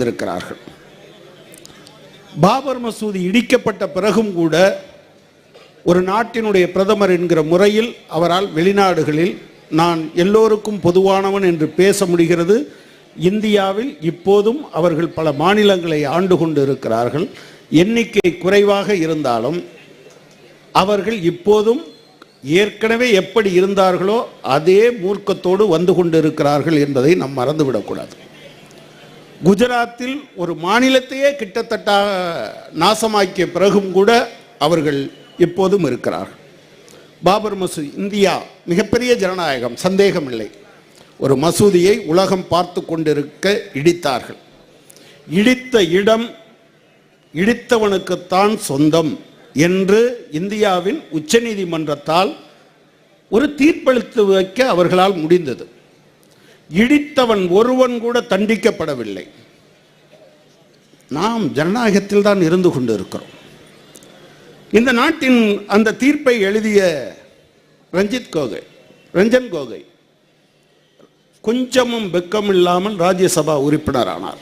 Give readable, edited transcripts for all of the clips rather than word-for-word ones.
இருக்கிறார்கள். பாபர் மசூதி இடிக்கப்பட்ட பிறகும் கூட ஒரு நாட்டினுடைய பிரதமர் என்கிற முறையில் அவரால் வெளிநாடுகளில் நான் எல்லோருக்கும் பொதுவானவன் என்று பேச முடிகிறது. இந்தியாவில் இப்போதும் அவர்கள் பல மாநிலங்களை ஆண்டு கொண்டு இருக்கிறார்கள். எண்ணிக்கை குறைவாக இருந்தாலும் அவர்கள் இப்போதும் ஏற்கனவே எப்படி இருந்தார்களோ அதே மூர்க்கத்தோடு வந்து கொண்டு இருக்கிறார்கள் என்பதை நாம் மறந்துவிடக்கூடாது. குஜராத்தில் ஒரு மாநிலத்தையே கிட்டத்தட்ட நாசமாக்கிய பிறகும் கூட அவர்கள் எப்போதும் இருக்கிறார்கள். பாபர் மசூதி இந்தியா மிகப்பெரிய ஜனநாயகம், சந்தேகமில்லை. ஒரு மசூதியை உலகம் பார்த்து கொண்டிருக்க இடித்தார்கள். இடித்த இடம் இடித்தவனுக்குத்தான் சொந்தம் என்று இந்தியாவின் உச்சநீதிமன்றத்தால் ஒரு தீர்ப்பளித்து வைக்க அவர்களால் முடிந்தது. இடித்தவன் ஒருவன் கூட தண்டிக்கப்படவில்லை. நாம் ஜனநாயகத்தில் தான் இருந்து கொண்டு இருக்கிறோம். இந்த நாட்டின் அந்த தீர்ப்பை எழுதிய ரஞ்சன் கோகோய் கொஞ்சமும் வெக்கமில்லாமல் ராஜ்யசபா உறுப்பினரானார்.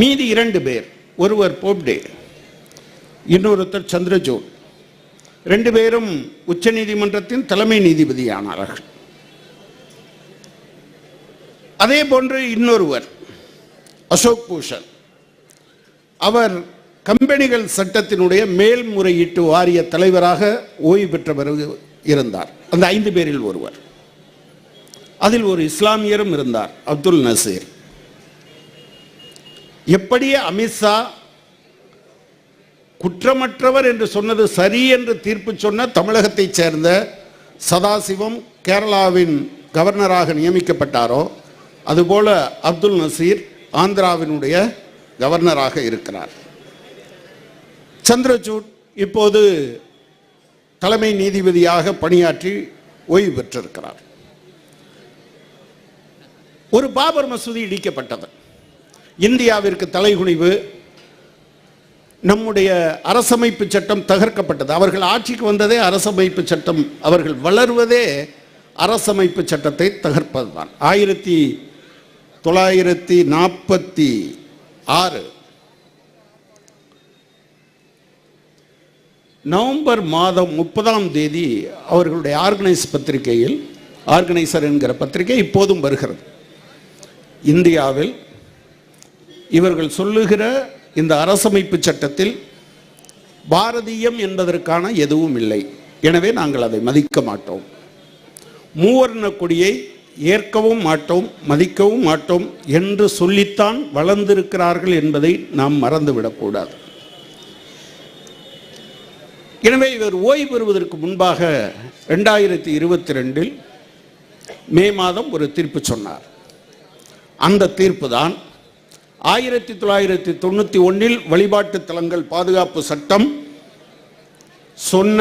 மீதி 2 பேர், ஒருவர் போப்டே, இன்னொருத்தர் சந்திரசூட், 2 பேரும் உச்ச நீதிமன்றத்தின் தலைமை நீதிபதியானார்கள். அதே போன்று இன்னொருவர் அசோக் பூஷன், அவர் கம்பெனிகள் சட்டத்தினுடைய மேல்முறையீட்டு வாரிய தலைவராக ஓய்வு பெற்றவர் இருந்தார். அந்த 5 பேரில் ஒருவர். அதில் ஒரு இஸ்லாமியரும் இருந்தார், அப்துல் நசீர். எப்படியே அமித்ஷா குற்றமற்றவர் என்று சொன்னது சரி என்று தீர்ப்பு சொன்ன தமிழகத்தைச் சேர்ந்த சதாசிவம் கேரளாவின் கவர்னராக நியமிக்கப்பட்டாரோ அதுபோல அப்துல் நசீர் ஆந்திராவினுடைய கவர்னராக இருக்கிறார். சந்திரசூட் இப்போது தலைமை நீதிபதியாக பணியாற்றி ஓய்வு பெற்றிருக்கிறார். ஒரு பாபர் மசூதி இடிக்கப்பட்டது. இந்தியாவிற்கு தலைகுனிவு. நம்முடைய அரசமைப்பு சட்டம் தகர்க்கப்பட்டது. அவர்கள் ஆட்சிக்கு வந்ததே அரசமைப்பு சட்டம், அவர்கள் வளர்வதே அரசமைப்பு சட்டத்தை தகர்ப்பதுதான். 1946 நவம்பர் மாதம் 30ஆம் தேதி அவர்களுடைய ஆர்கனைசர் என்கிற பத்திரிகை இப்போதும் வருகிறது. இந்தியாவில் இவர்கள் சொல்லுகிற இந்த அரசமைப்பு சட்டத்தில் பாரதியம் என்பதற்கான எதுவும் இல்லை, எனவே நாங்கள் அதை மதிக்க மாட்டோம், மூவர்ண கொடியை ஏற்கவும் மாட்டோம், மதிக்கவும் மாட்டோம் என்று சொல்லித்தான் வளர்ந்திருக்கிறார்கள் என்பதை நாம் மறந்துவிடக்கூடாது. எனவே இவர் ஓய்வு பெறுவதற்கு முன்பாக 2022 மே மாதம் ஒரு தீர்ப்பு சொன்னார். அந்த தீர்ப்பு தான் 1991 வழிபாட்டு தலங்கள் பாதுகாப்பு சட்டம் சொன்ன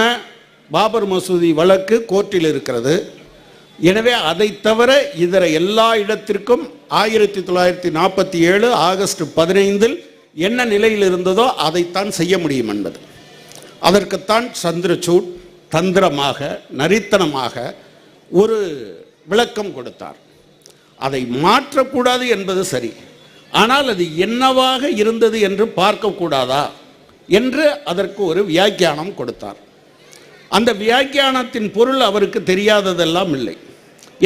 பாபர் மசூதி வழக்கு கோர்ட்டில் இருக்கிறது. எனவே அதை தவிர இதர எல்லா இடத்திற்கும் 1947 ஆகஸ்ட் 15 என்ன நிலையில் இருந்ததோ அதைத்தான் செய்ய முடியும் என்பது. அதற்குத்தான் சந்திரசூட் தந்திரமாக நரித்தனமாக ஒரு விளக்கம் கொடுத்தார். அதை மாற்றக்கூடாது என்பது சரி, ஆனால் அது என்னவாக இருந்தது என்று பார்க்கக்கூடாதா என்று அதற்கு ஒரு வியாக்கியானம் கொடுத்தார். அந்த வியாக்கியானத்தின் பொருள் அவருக்கு தெரியாததெல்லாம் இல்லை.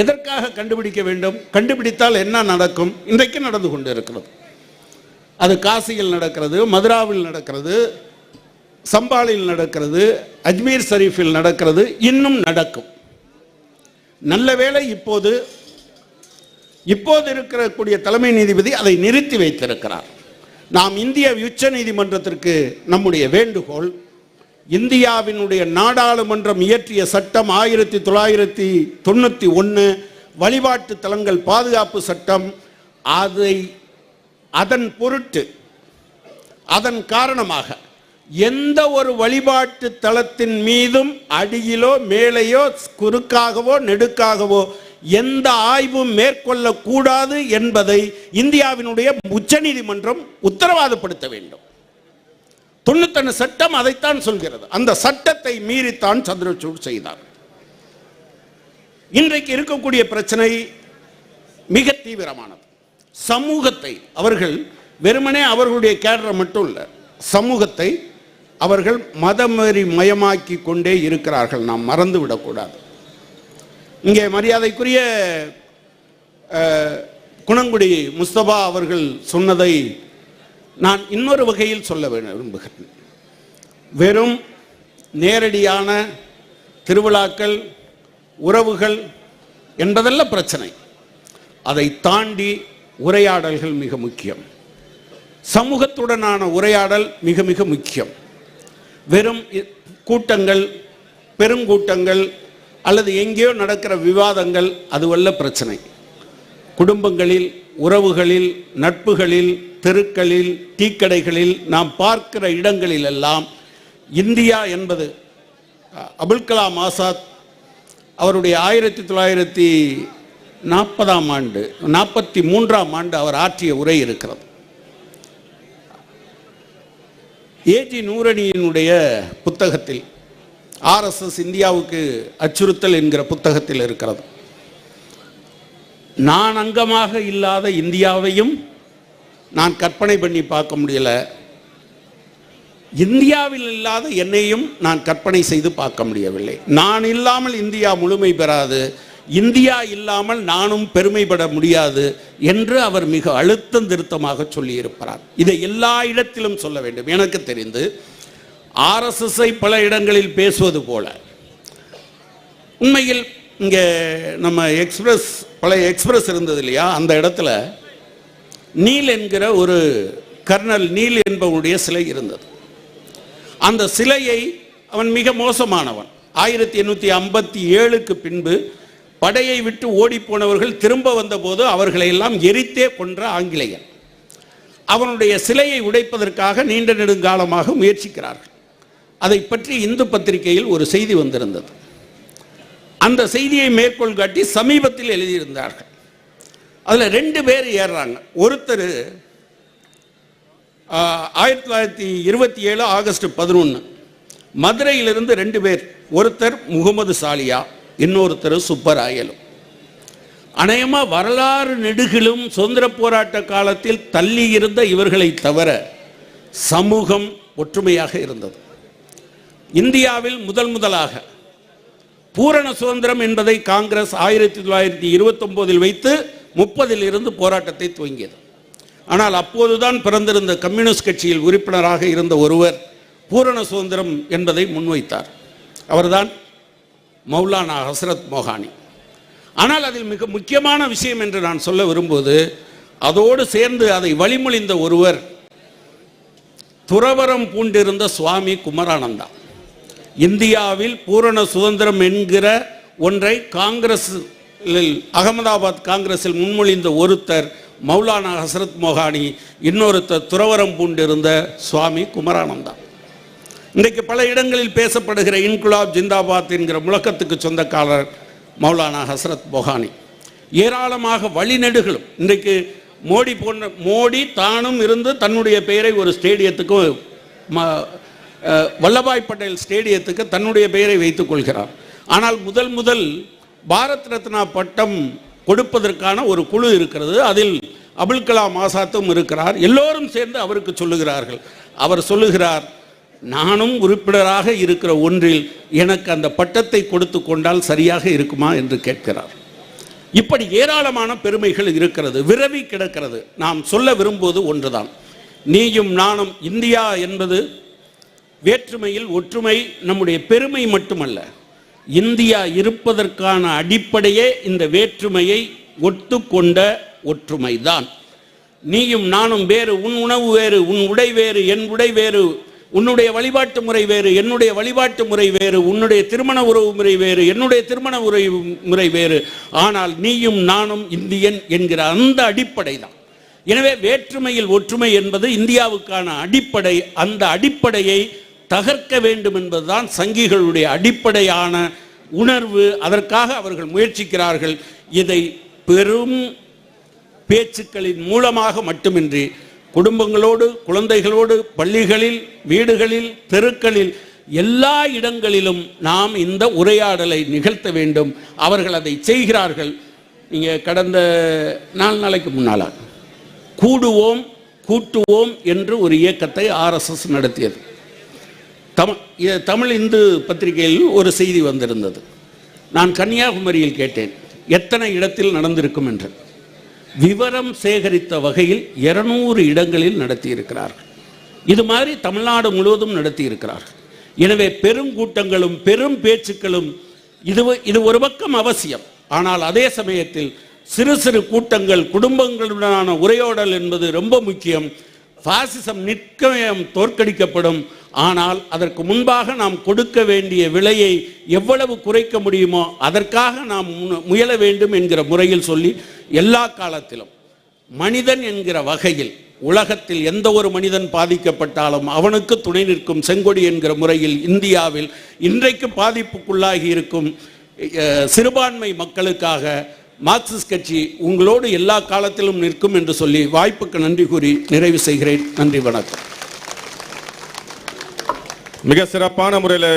எதற்காக கண்டுபிடிக்க வேண்டும்? கண்டுபிடித்தால் என்ன நடக்கும்? இன்றைக்கு நடந்து கொண்டு இருக்கிறது. அது காசியில் நடக்கிறது, மதுராவில் நடக்கிறது, சம்பாலில் நடக்கிறது, அஜ்மீர் ஷரீஃபில் நடக்கிறது, இன்னும் நடக்கும். நல்ல வேளை இப்போது இருக்கக்கூடிய தலைமை நீதிபதி அதை நிறுத்தி வைத்திருக்கிறார். நாம் இந்திய உச்ச நீதிமன்றத்திற்கு நம்முடைய வேண்டுகோள், இந்தியாவினுடைய நாடாளுமன்றம் இயற்றிய சட்டம் 1991 வழிபாட்டு தலங்கள் பாதுகாப்பு சட்டம், அதன் பொருட்டு அதன் காரணமாக எந்த ஒரு வழிபாட்டு தலத்தின் மீதும் அடியிலோ மேலேயோ குறுக்காகவோ நெடுக்காகவோ எந்த ஆய்வும் மேற்கொள்ளக்கூடாது என்பதை இந்தியாவினுடைய உச்ச நீதிமன்றம் உத்தரவாதப்படுத்த வேண்டும். 91 சட்டம் அதைத்தான் சொல்கிறது. அந்த சட்டத்தை மீறித்தான் சந்திரசூட் செய்தார். இன்றைக்கு இருக்கக்கூடிய பிரச்சனை மிக தீவிரமானது. சமூகத்தை அவர்கள் வெறுமனே அவர்களுடைய கேடரை மட்டும் இல்லை, சமூகத்தை அவர்கள் மதவெறி மயமாக்கி கொண்டே இருக்கிறார்கள். நாம் மறந்து விடக்கூடாது. இங்கே மரியாதைக்குரிய குணங்குடி முஸ்தபா அவர்கள் சொன்னதை நான் இன்னொரு வகையில் சொல்ல விரும்புகிறேன். வெறும் நேரடியான திருவிழாக்கள், உறவுகள் என்பதல்ல பிரச்சனை. அதை தாண்டி உரையாடல்கள் மிக முக்கியம். சமூகத்துடனான உரையாடல் மிக மிக முக்கியம். வெறும் கூட்டங்கள், பெருங்கூட்டங்கள் அல்லது எங்கேயோ நடக்கிற விவாதங்கள் அதுவல்ல பிரச்சனை. குடும்பங்களில், உறவுகளில், நட்புகளில், தெருக்களில், டீக்கடைகளில் நாம் பார்க்கிற இடங்களில் எல்லாம் இந்தியா என்பது அபுல் கலாம் ஆசாத் அவருடைய 1943ஆம் ஆண்டு அவர் ஆற்றிய உரை இருக்கிறது. ஏஜி நூரணியினுடைய புத்தகத்தில், RSS இந்தியாவுக்கு அச்சுறுத்தல் என்கிற புத்தகத்தில் இருக்கிறது. நான் அங்கமாக இல்லாத இந்தியாவையும் நான் கற்பனை பண்ணி பார்க்க முடியல, இந்தியாவில் இல்லாத என்னையும் நான் கற்பனை செய்து பார்க்க முடியவில்லை. நான் இல்லாமல் இந்தியா முழுமை பெறாது, இந்தியா இல்லாமல் நானும் பெருமைப்பட முடியாது என்று அவர் மிக அழுத்தம் திருத்தமாக சொல்லியிருப்பார். இதை எல்லா இடத்திலும் சொல்ல வேண்டும். எனக்கு தெரிந்து RSSஐ பல இடங்களில் பேசுவது போல, உண்மையில் இங்கே நம்ம பழைய எக்ஸ்பிரஸ் இருந்தது இல்லையா, அந்த இடத்துல நீல் என்கிற ஒரு கர்னல் நீல் என்பவனுடைய சிலை இருந்தது. அந்த சிலையை அவன் மிக மோசமானவன். 1857க்கு பின்பு படையை விட்டு ஓடிப்போனவர்கள் திரும்ப வந்தபோது அவர்களை எல்லாம் எரித்தே கொன்ற ஆங்கிலேயன். அவனுடைய சிலையை உடைப்பதற்காக நீண்ட நெடுங்காலமாக முயற்சிக்கிறார்கள். அதை பற்றி இந்து பத்திரிகையில் ஒரு செய்தி வந்திருந்தது. அந்த செய்தியை மேற்கோள் காட்டி சமீபத்தில் எழுதியிருந்தார்கள். அதில் 2 பேர் ஏறுறாங்க. ஒருத்தர் 1927 ஆகஸ்ட் 11 மதுரையிலிருந்து 2 பேர், ஒருத்தர் முகமது சாலியா, இன்னொருத்தர் சுப்பராயலு. அநேகமாக வரலாறு நெடுகிலும் சுதந்திர போராட்ட காலத்தில் தள்ளி இருந்த இவர்களை தவிர சமூகம் ஒற்றுமையாக இருந்தது. இந்தியாவில் முதலாக பூரண சுதந்திரம் என்பதை காங்கிரஸ் 1929 வைத்து 30 இருந்து போராட்டத்தை துவங்கியது. ஆனால் அப்போதுதான் பிறந்திருந்த கம்யூனிஸ்ட் கட்சியில் உறுப்பினராக இருந்த ஒருவர் பூரண சுதந்திரம் என்பதை முன்வைத்தார். அவர்தான் மௌலானா ஹசரத் மொஹானி. ஆனால் அதில் மிக முக்கியமான விஷயம் என்று நான் சொல்ல விரும்புவது, அதோடு சேர்ந்து அதை வழிமொழிந்த ஒருவர் துறவரம் பூண்டிருந்த சுவாமி குமரானந்தா. இந்தியாவில் பூரண சுதந்திரம் என்கிற ஒன்றை காங்கிரஸில், அகமதாபாத் காங்கிரஸில் முன்மொழிந்த ஒருத்தர் மௌலானா ஹசரத் மொஹானி, இன்னொருத்தர் துறவரம் பூண்டிருந்த சுவாமி குமரானந்தா. இன்றைக்கு பல இடங்களில் பேசப்படுகிற இன்குலாப் ஜிந்தாபாத் என்கிற முழக்கத்துக்கு சொந்தக்காரர் மௌலானா ஹசரத் மொஹானி. ஏராளமாக வழிநெடுகளும் இன்றைக்கு மோடி தானும் இருந்து தன்னுடைய பெயரை ஒரு ஸ்டேடியத்துக்கும், வல்லபாய் பட்டேல் ஸ்டேடியத்துக்கு தன்னுடைய பெயரை வைத்துக் கொள்கிறார். ஆனால் முதல் பாரத் ரத்னா பட்டம் கொடுப்பதற்கான ஒரு குழு இருக்கிறது. அதில் அபுல் கலாம் ஆசாத்தும் இருக்கிறார். எல்லோரும் சேர்ந்து அவருக்கு சொல்லுகிறார்கள். அவர் சொல்லுகிறார், நானும் உறுப்பினராக இருக்கிற ஒன்றில் எனக்கு அந்த பட்டத்தை கொடுத்து கொண்டால் சரியாக இருக்குமா என்று கேட்கிறார். இப்படி ஏராளமான பெருமைகள் இருக்கிறது, விரவி கிடக்கிறது. நாம் சொல்ல விரும்புவது ஒன்றுதான், நீயும் நானும். இந்தியா என்பது வேற்றுமையில் ஒற்றுமை நம்முடைய பெருமை மட்டுமல்ல, இந்தியா இருப்பதற்கான அடிப்படையே இந்த வேற்றுமையை ஒத்துக்கொண்ட ஒற்றுமைதான். நீயும் நானும் வேறு, உன் உணவு வேறு, உன் உடை வேறு, என் உடை வேறு, உன்னுடைய வழிபாட்டு முறை வேறு, என்னுடைய வழிபாட்டு முறை வேறு, உன்னுடைய திருமண உறவு முறை வேறு, என்னுடைய திருமண உறவு முறை வேறு, ஆனால் நீயும் நானும் இந்தியன் என்கிற அந்த அடிப்படை தான். எனவே வேற்றுமையில் ஒற்றுமை என்பது இந்தியாவுக்கான அடிப்படை. அந்த அடிப்படையை தகர்க்க வேண்டும் என்பதுதான் சங்கிகளுடைய அடிப்படையான உணர்வு. அதற்காக அவர்கள் முயற்சிக்கிறார்கள். இதை பெரும் பேச்சுக்களின் மூலமாக மட்டுமின்றி குடும்பங்களோடு, குழந்தைகளோடு, பள்ளிகளில், வீடுகளில், தெருக்களில், எல்லா இடங்களிலும் நாம் இந்த உரையாடலை நிகழ்த்த வேண்டும். அவர்கள் அதை செய்கிறார்கள். நீங்கள் கடந்த 4 நாளைக்கு முன்னால் கூடுவோம் கூட்டுவோம் என்று ஒரு இயக்கத்தை RSS நடத்தியது. தமிழ் இந்து பத்திரிகையில் ஒரு செய்தி வந்திருந்தது. நான் கன்னியாகுமரியில் கேட்டேன் எத்தனை இடத்தில் நடந்திருக்கும் என்று. விவரம் சேகரித்த வகையில் 200 இடங்களில் நடத்தியிருக்கிறார்கள். இது மாதிரி தமிழ்நாடு முழுவதும் நடத்தியிருக்கிறார்கள். எனவே பெருங்கூட்டங்களும் பெரும் பேச்சுக்களும் இது ஒரு பக்கம் அவசியம். ஆனால் அதே சமயத்தில் சிறு சிறு கூட்டங்கள் குடும்பங்களுடனான உரையாடல் என்பது ரொம்ப முக்கியம். பாசிசம் நிச்சயம் தோற்கடிக்கப்படும். ஆனால் அதற்கு முன்பாக நாம் கொடுக்க வேண்டிய விலையை எவ்வளவு குறைக்க முடியுமோ அதற்காக நாம் முயல வேண்டும் என்கிற முறையில் சொல்லி எல்லா காலத்திலும் மனிதன் என்கிற வகையில் உலகத்தில் எந்த ஒரு மனிதன் பாதிக்கப்பட்டாலும் அவனுக்கு துணை நிற்கும் செங்கொடி என்கிற முறையில் இந்தியாவில் இன்றைக்கு பாதிப்புக்குள்ளாகி இருக்கும் சிறுபான்மை மக்களுக்காக மார்க்சிஸ்ட் கட்சி உங்களோடு எல்லா காலத்திலும் நிற்கும் என்று சொல்லி வாய்ப்புக்கு நன்றி கூறி நிறைவு செய்கிறேன். நன்றி, வணக்கம். மிக சிறப்பான முறையில்